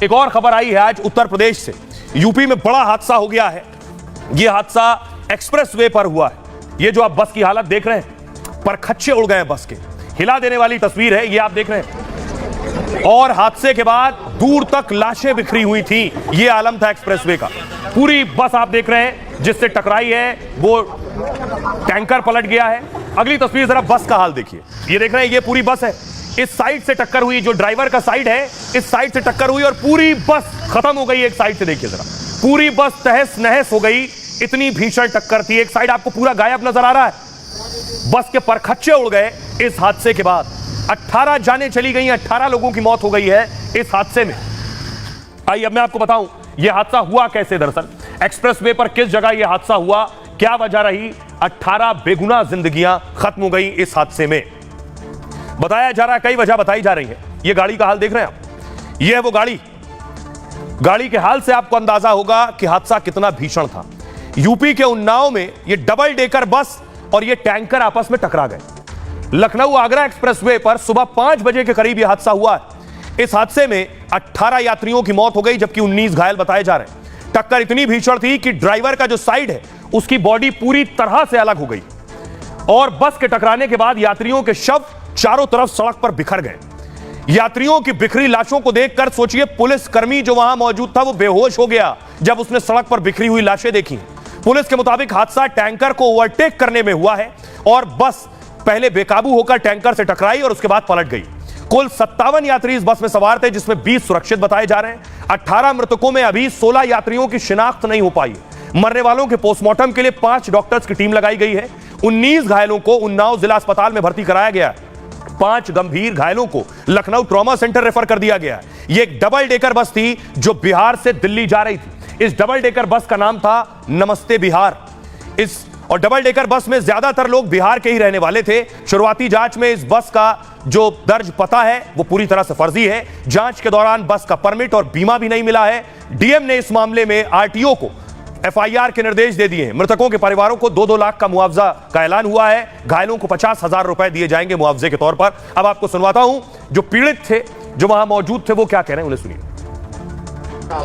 एक और खबर आई है आज उत्तर प्रदेश से। यूपी में बड़ा हादसा हो गया है। यह हादसा एक्सप्रेस वे पर हुआ है। ये जो आप बस की हालत देख रहे हैं, परखच्चे उड़ गए हैं बस के। हिला देने वाली तस्वीर है ये, आप देख रहे हैं। और हादसे के बाद दूर तक लाशें बिखरी हुई थी। यह आलम था एक्सप्रेस वे का। पूरी बस आप देख रहे हैं जिससे टकराई है वो टैंकर पलट गया है। अगली तस्वीर जरा बस का हाल देखिए। ये देख रहे हैं, ये पूरी बस है। इस साइड से टक्कर हुई, जो ड्राइवर का साइड है इस साइड से टक्कर हुई और पूरी बस खत्म हो गई। एक साइड से देखिए जरा, पूरी बस तहस नहस हो गई। इतनी भीषण टक्कर थी। एक साइड आपको पूरा गायब नजर आ रहा है। बस के परखच्चे उड़ गए इस हादसे के बाद। 18 जानें चली गई, 18 लोगों की मौत हो गई है इस हादसे में। आइए अब मैं आपको बताऊं यह हादसा हुआ कैसे। दरअसल एक्सप्रेस वे पर किस जगह यह हादसा हुआ, क्या वजह रही, 18 बेगुनाह जिंदगियां खत्म हो गई इस हादसे में। बताया जा रहा है, कई वजह बताई जा रही है। यह गाड़ी का हाल देख रहे हैं आप, यह है वो गाड़ी। गाड़ी के हाल से आपको अंदाजा होगा कि हादसा कितना भीषण था। यूपी के उन्नाव में यह डबल डेकर बस और यह टैंकर आपस में टकरा गए। लखनऊ आगरा एक्सप्रेसवे पर सुबह 5 बजे के करीब यह हादसा हुआ है। इस हादसे में 18 यात्रियों की मौत हो गई जबकि 19 घायल बताए जा रहे हैं। टक्कर इतनी भीषण थी कि ड्राइवर का जो साइड है उसकी बॉडी पूरी तरह से अलग हो गई और बस के टकराने के बाद यात्रियों के शव चारों तरफ सड़क पर बिखर गए। यात्रियों की बिखरी लाशों को देखकर सोचिए पुलिस कर्मी जो वहां मौजूद था वो बेहोश हो गया जब उसने सड़क पर बिखरी हुई लाशें देखी। पुलिस के मुताबिक हादसा टैंकर को ओवरटेक करने में हुआ है और बस पहले बेकाबू होकर टैंकर से टकराई और उसके बाद पलट गई। कुल 57 यात्री इस बस में सवार थे जिसमें 20 सुरक्षित बताए जा रहे हैं। 18 मृतकों में अभी 16 यात्रियों की शिनाख्त नहीं हो पाई। मरने वालों के पोस्टमार्टम के लिए 5 डॉक्टर्स की टीम लगाई गई है। 19 घायलों को उन्नाव जिला अस्पताल में भर्ती कराया गया है। 5 गंभीर घायलों को लखनऊ ट्रॉमा सेंटर रेफर कर दिया गया है। यह एक डबल डेकर बस थी जो बिहार से दिल्ली जा रही थी। इस डबल डेकर बस का नाम था नमस्ते बिहार। और डबल डेकर बस में ज्यादातर लोग बिहार के ही रहने वाले थे। शुरुआती जांच में इस बस का जो दर्ज पता है वो पूरी तरह से फर्जी है। जांच के दौरान बस का परमिट और बीमा भी नहीं मिला है। डीएम ने इस मामले में आरटीओ को एफआईआर के निर्देश दे दिए हैं। मृतकों के परिवारों को 2-2 लाख का मुआवजा का ऐलान हुआ है। घायलों को 50,000 रुपए दिए जाएंगे मुआवजे के तौर पर। अब आपको सुनवाता हूं जो पीड़ित थे, जो वहां मौजूद थे, वो क्या कह रहे हैं, उन्हें सुनिए।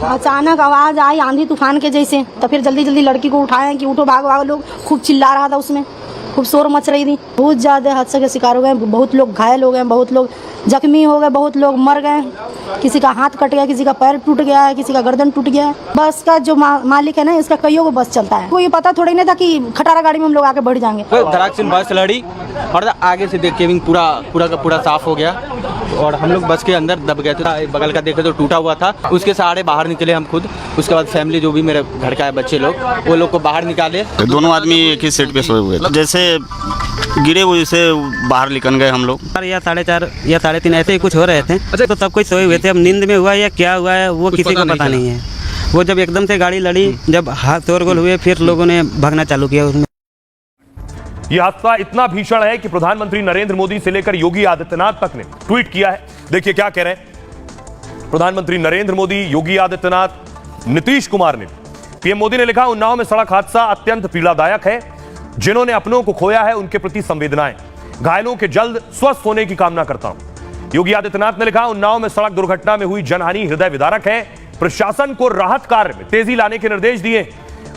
अचानक आवाज आई आंधी तूफान के जैसे, तो फिर जल्दी जल्दी लड़की को उठाए कि उठो भागो भागो। लोग खूब चिल्ला रहा था, उसमें खूब शोर मच रही थी। बहुत ज्यादा हादसे के शिकार हो गए। बहुत लोग घायल हो गए, बहुत लोग जख्मी हो गए, बहुत लोग मर गए। किसी का हाथ कट गया, किसी का पैर टूट गया है, किसी का गर्दन टूट गया है। बस का जो मालिक है ना, इसका कईयों को बस चलता है। कोई ये पता थोड़ी नहीं था कि खटारा गाड़ी में हम लोग आके बढ़ जाएंगे। धड़ाक से बस लड़ी और आगे से देख केबिन पूरा साफ हो गया और हम लोग बस के अंदर दब गए थे। बगल का देखे तो टूटा हुआ था, उसके सहारे बाहर निकले हम खुद। उसके बाद फैमिली जो भी मेरे घर का है बच्चे लोग, वो लोग को बाहर निकाले। दोनों आदमी एक ही सीट पे सोए हुए थे। जैसे गिरे हुए से बाहर निकल गए हम लोग। या 4:30 या 3:30 ऐसे ही कुछ हो रहे थे। अच्छा, तो सब कुछ सोए हुए थे। अब नींद में हुआ या क्या हुआ है वो किसी को पता नहीं है। वो जब एकदम से गाड़ी लड़ी, जब हाथ शोरगुल हुए, फिर लोगों ने भागना चालू किया। उसमें यह हादसा इतना भीषण है कि प्रधानमंत्री नरेंद्र मोदी से लेकर योगी आदित्यनाथ तक ने ट्वीट किया है। देखिए क्या कह रहे हैं प्रधानमंत्री नरेंद्र मोदी, योगी आदित्यनाथ, नीतीश कुमार ने। पीएम मोदी ने लिखा, उन्नाव में सड़क हादसा अत्यंत पीड़ादायक है। जिन्होंने अपनों को खोया है उनके प्रति संवेदनाएं। घायलों के जल्द स्वस्थ होने की कामना करता हूं। योगी आदित्यनाथ ने लिखा, उन्नाव में सड़क दुर्घटना में हुई जनहानि हृदय विदारक है। प्रशासन को राहत कार्य में तेजी लाने के निर्देश दिए।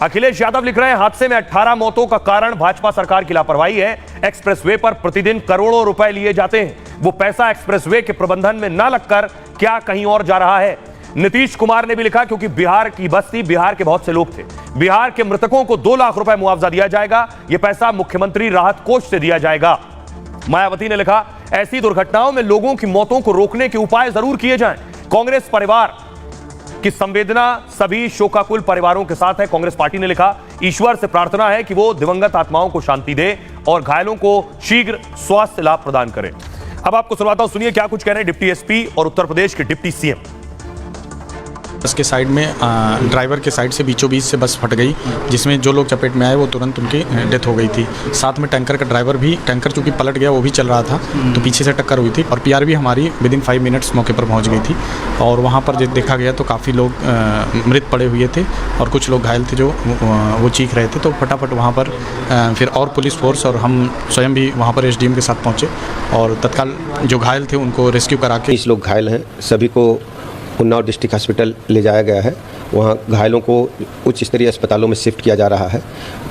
अखिलेश यादव लिख रहे हैं, हादसे में 18 मौतों का कारण भाजपा सरकार की लापरवाही है। एक्सप्रेसवे पर प्रतिदिन करोड़ों रुपए लिए जाते हैं। वो पैसा एक्सप्रेसवे के प्रबंधन में न लगकर क्या कहीं और जा रहा है। नीतीश कुमार ने भी लिखा, क्योंकि बिहार की बस्ती, बिहार के बहुत से लोग थे। बिहार के मृतकों को 2 लाख रुपए मुआवजा दिया जाएगा। यह पैसा मुख्यमंत्री राहत कोष से दिया जाएगा। मायावती ने लिखा, ऐसी दुर्घटनाओं में लोगों की मौतों को रोकने के उपाय जरूर किए जाएं। कांग्रेस परिवार की संवेदना सभी शोकाकुल परिवारों के साथ है। कांग्रेस पार्टी ने लिखा, ईश्वर से प्रार्थना है कि वो दिवंगत आत्माओं को शांति दे और घायलों को शीघ्र स्वास्थ्य लाभ प्रदान करे। अब आपको सुनवाता हूं, सुनिए क्या कुछ कह रहे हैं डिप्टी एसपी और उत्तर प्रदेश के डिप्टी सीएम। बस के साइड में ड्राइवर के साइड से बीचों बीच से बस फट गई, जिसमें जो लोग चपेट में आए वो तुरंत उनकी डेथ हो गई थी। साथ में टैंकर का ड्राइवर भी, टैंकर चूँकि पलट गया वो भी चल रहा था, तो पीछे से टक्कर हुई थी। और पीआरवी हमारी विदिन 5 मिनट्स मौके पर पहुंच गई थी। और वहाँ पर जब देखा गया तो काफ़ी लोग मृत पड़े हुए थे और कुछ लोग घायल थे जो वो चीख रहे थे। तो फटाफट वहाँ पर फिर और पुलिस फोर्स और हम स्वयं भी वहाँ पर एसडीएम के साथ पहुँचे और तत्काल जो घायल थे उनको रेस्क्यू करा के। 20 लोग घायल हैं, सभी को उन्नाव डिस्ट्रिक्ट हॉस्पिटल ले जाया गया है। वहाँ घायलों को उच्च स्तरीय अस्पतालों में शिफ्ट किया जा रहा है।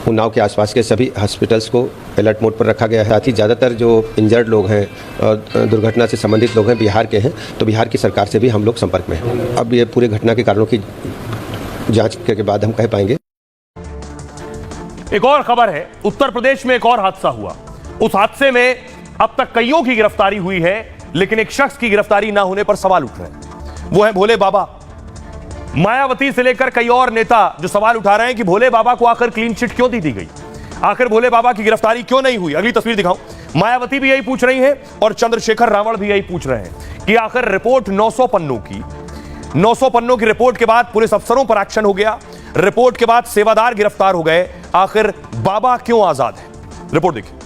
उन्नाव के आसपास के सभी हॉस्पिटल्स को अलर्ट मोड पर रखा गया है। साथ ही ज़्यादातर जो इंजर्ड लोग हैं और दुर्घटना से संबंधित लोग हैं बिहार के हैं, तो बिहार की सरकार से भी हम लोग संपर्क में हैं। अब ये पूरे घटना के कारणों की जांच के बाद हम कह पाएंगे। एक और खबर है, उत्तर प्रदेश में एक और हादसा हुआ। उस हादसे में अब तक कईयों की गिरफ्तारी हुई है, लेकिन एक शख्स की गिरफ्तारी ना होने पर सवाल उठ रहे हैं। वो है भोले बाबा। मायावती से लेकर कई और नेता जो सवाल उठा रहे हैं कि भोले बाबा को आखिर क्लीन चिट क्यों दी गई, आखिर भोले बाबा की गिरफ्तारी क्यों नहीं हुई। अगली तस्वीर दिखाऊं। मायावती भी यही पूछ रही है और चंद्रशेखर रावण भी यही पूछ रहे हैं कि आखिर रिपोर्ट 900 पन्नों की रिपोर्ट के बाद पुलिस अफसरों पर एक्शन हो गया, रिपोर्ट के बाद सेवादार गिरफ्तार हो गए, आखिर बाबा क्यों आजाद है। रिपोर्ट देखिए।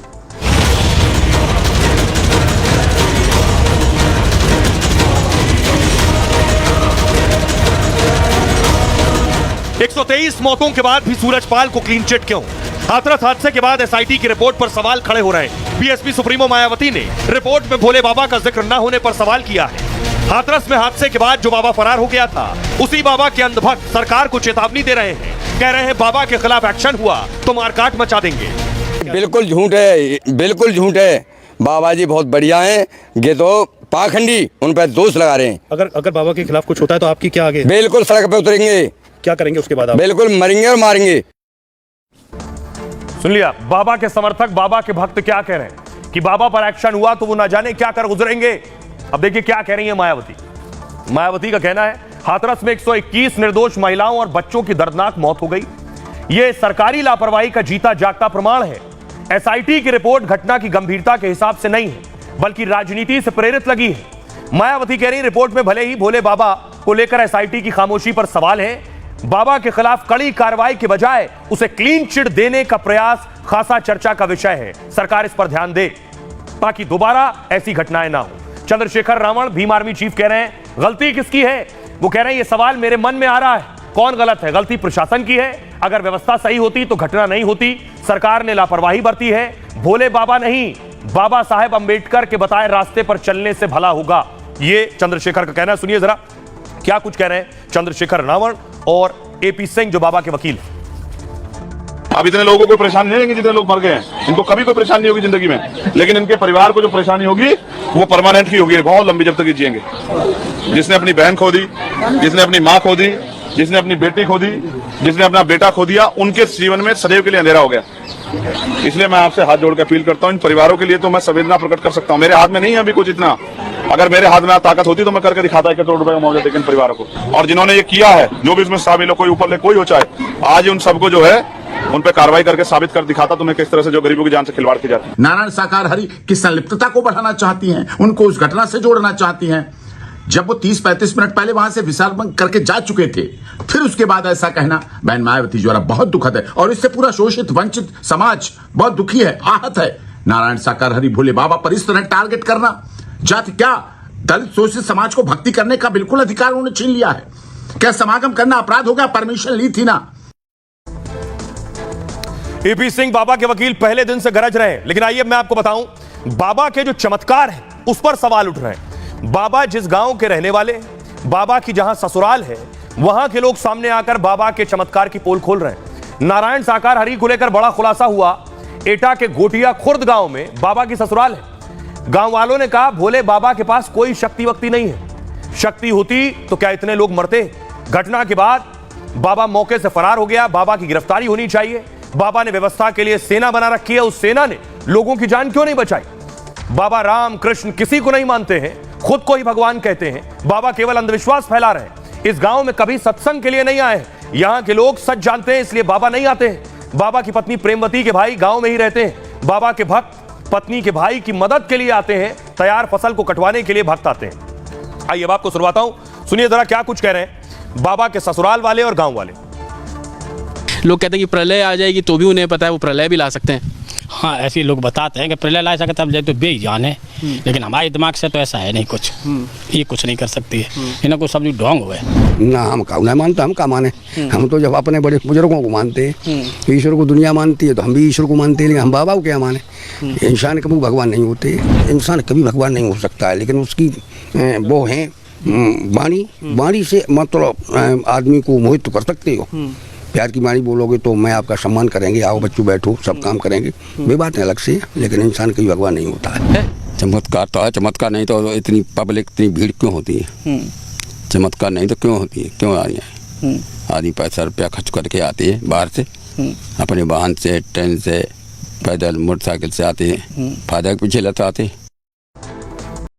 123 मौतों के बाद भी सूरजपाल को क्लीन चिट क्यों? हाथरस हादसे के बाद एसआईटी की रिपोर्ट पर सवाल खड़े हो रहे हैं। बीएसपी सुप्रीमो मायावती ने रिपोर्ट में भोले बाबा का जिक्र न होने पर सवाल किया है। हाथरस में हादसे के बाद जो बाबा फरार हो गया था, उसी बाबा के अंधभक्त सरकार को चेतावनी दे रहे हैं। कह रहे हैं बाबा के खिलाफ एक्शन हुआ तो मारकाट मचा देंगे। बिल्कुल झूठ है, बिल्कुल झूठ है। बाबा जी बहुत बढ़िया हैं, ये तो पाखंडी उन पर दोष लगा रहे हैं। अगर बाबा के खिलाफ कुछ होता है तो आपकी क्या आगे? बिल्कुल सड़क पे उतरेंगे। क्या करेंगे उसके बाद आप? बिल्कुल मरेंगे और मारेंगे। सुन लिया, बाबा के समर्थक, बाबा के भक्त क्या कह रहे हैं कि बाबा पर एक्शन हुआ तो वो ना जाने क्या कर गुजरेंगे। अब देखिए क्या कह रही है मायावती। मायावती का कहना है हाथरस में 121 निर्दोष महिलाओं और बच्चों की दर्दनाक मौत हो गई। यह सरकारी लापरवाही का जीता जागता प्रमाण है। एसआईटी की रिपोर्ट घटना की गंभीरता के हिसाब से नहीं है, बल्कि राजनीति से प्रेरित लगी है। मायावती कह रही रिपोर्ट में भले ही भोले बाबा को लेकर एसआईटी की खामोशी पर सवाल है, बाबा के खिलाफ कड़ी कार्रवाई के बजाय उसे क्लीन चिट देने का प्रयास खासा चर्चा का विषय है। सरकार इस पर ध्यान दे ताकि दोबारा ऐसी घटनाएं ना हो। चंद्रशेखर रावण भीम आर्मी चीफ कह रहे हैं गलती किसकी है? वो कह रहे हैं ये सवाल मेरे मन में आ रहा है, कौन गलत है? गलती प्रशासन की है। अगर व्यवस्था सही होती तो घटना नहीं होती। सरकार ने लापरवाही बरती है। भोले बाबा नहीं, बाबा साहेब अंबेडकर के बताए रास्ते पर चलने से भला होगा, ये चंद्रशेखर का कहना। सुनिए जरा क्या कुछ कह रहे हैं चंद्रशेखर रावण और एपी सिंह जो बाबा के वकील। अब इतने लोगों को परेशानी नहीं होगी जितने लोग मर गए हैं, इनको कभी कोई परेशानी नहीं होगी जिंदगी में, लेकिन इनके परिवार को जो परेशानी होगी वो परमानेंट की होगी, बहुत लंबी, जब तक ये जिएंगे। जिसने अपनी बहन खो दी, जिसने अपनी माँ खो दी, जिसने अपनी बेटी खो दी, जिसने अपना बेटा खो दिया, उनके जीवन में सदैव के लिए अंधेरा हो गया। इसलिए मैं आपसे हाथ जोड़ के अपील करता हूँ, इन परिवारों के लिए तो मैं संवेदना प्रकट कर सकता हूँ। मेरे हाथ में नहीं है अभी कुछ इतना, अगर मेरे हाथ में ताकत होती तो मैं करके दिखाता 1 करोड़ रुपए का मुआवजा देकर इन परिवारों को। और जिन्होंने ये किया है, जो भी इसमें शामिल हो, कोई ऊपर ले कोई हो चाहे, आज उन सबको जो है उन पे कार्रवाई करके साबित कर दिखाता तुम्हें किस तरह से जो गरीबों की जान से खिलवाड़ की जाती है। नारायण साकार हरि की संलिप्तता को बढ़ाना चाहती हैं, उनको उस घटना से जोड़ना चाहती हैं। जब वो 30-35 मिनट पहले वहां से विशाल करके जा चुके थे, फिर उसके बाद ऐसा कहना बहन मायावती द्वारा बहुत दुखद है और इससे पूरा शोषित वंचित समाज बहुत दुखी है, आहत है। नारायण साकार हरि भोले बाबा पर इस तरह टारगेट करना, जाति क्या दलित शोषित समाज को भक्ति करने का बिल्कुल अधिकार उन्होंने छीन लिया है। क्या समागम करना अपराध हो गया? परमिशन ली थी ना। एपी सिंह बाबा के वकील पहले दिन से गरज रहे हैं, लेकिन आइए मैं आपको बताऊं बाबा के जो चमत्कार है उस पर सवाल उठ रहे हैं। बाबा जिस गांव के रहने वाले, बाबा की जहां ससुराल है, वहां के लोग सामने आकर बाबा के चमत्कार की पोल खोल रहे हैं। नारायण साकार हरि को लेकर बड़ा खुलासा हुआ। एटा के गोटिया खुर्द गांव में बाबा की ससुराल है। गांव वालों ने कहा भोले बाबा के पास कोई शक्ति वक्ति नहीं है, शक्ति होती तो क्या इतने लोग मरते? घटना के बाद बाबा मौके से फरार हो गया। बाबा की गिरफ्तारी होनी चाहिए। बाबा ने व्यवस्था के लिए सेना बना रखी है, उस सेना ने लोगों की जान क्यों नहीं बचाई? बाबा राम कृष्ण किसी को नहीं मानते हैं, खुद को ही भगवान कहते हैं। बाबा केवल अंधविश्वास फैला रहे हैं। इस गांव में कभी सत्संग के लिए नहीं आए हैं। यहां के लोग सच जानते हैं, इसलिए बाबा नहीं आते हैं। बाबा की पत्नी प्रेमवती के भाई गांव में ही रहते हैं। बाबा के भक्त पत्नी के भाई की मदद के लिए आते हैं, तैयार फसल को कटवाने के लिए भक्त आते हैं। आइए आपको सुनवाता हूं, सुनिए जरा क्या कुछ कह रहे हैं बाबा के ससुराल वाले और गांव वाले। लोग कहते हैं कि प्रलय आ जाएगी तो भी उन्हें पता है वो प्रलय भी ला सकते हैं। हाँ, ऐसे लोग बताते हैं कि प्रलय ला सकता है तो बेईजान है, लेकिन हमारे दिमाग से तो ऐसा है नहीं कुछ। ये कुछ नहीं कर सकती है, इन्हें को सब ढोंग हुए ना। हम का नहीं मानता, हम का माने? हम तो जब अपने बड़े बुजुर्गों को मानते हैं, ईश्वर को दुनिया मानती है तो हम भी ईश्वर को मानते हैं, लेकिन हम बाबा को क्या माने? इंसान कभी भगवान नहीं होते, इंसान कभी भगवान नहीं हो सकता है, लेकिन उसकी वो हैं वाणी वाणी से मतलब आदमी को मोहित तो कर सकते हो। प्यार की वाणी बोलोगे तो मैं आपका सम्मान करेंगे, आओ बच्चों बैठो, सब काम करेंगे, वे बातें अलग से, लेकिन इंसान कभी भगवान नहीं होता है। चमत्कार तो है, चमत्कार नहीं तो इतनी पब्लिक इतनी भीड़ क्यों होती है? चमत्कार नहीं तो क्यों होती है, क्यों आ रही है? आदमी पैसा रुपया खर्च करके आती है बाहर से, अपने वाहन से, ट्रेन से, पैदल, मोटरसाइकिल से आते हैं, फायदा के पीछे लत आते हैं।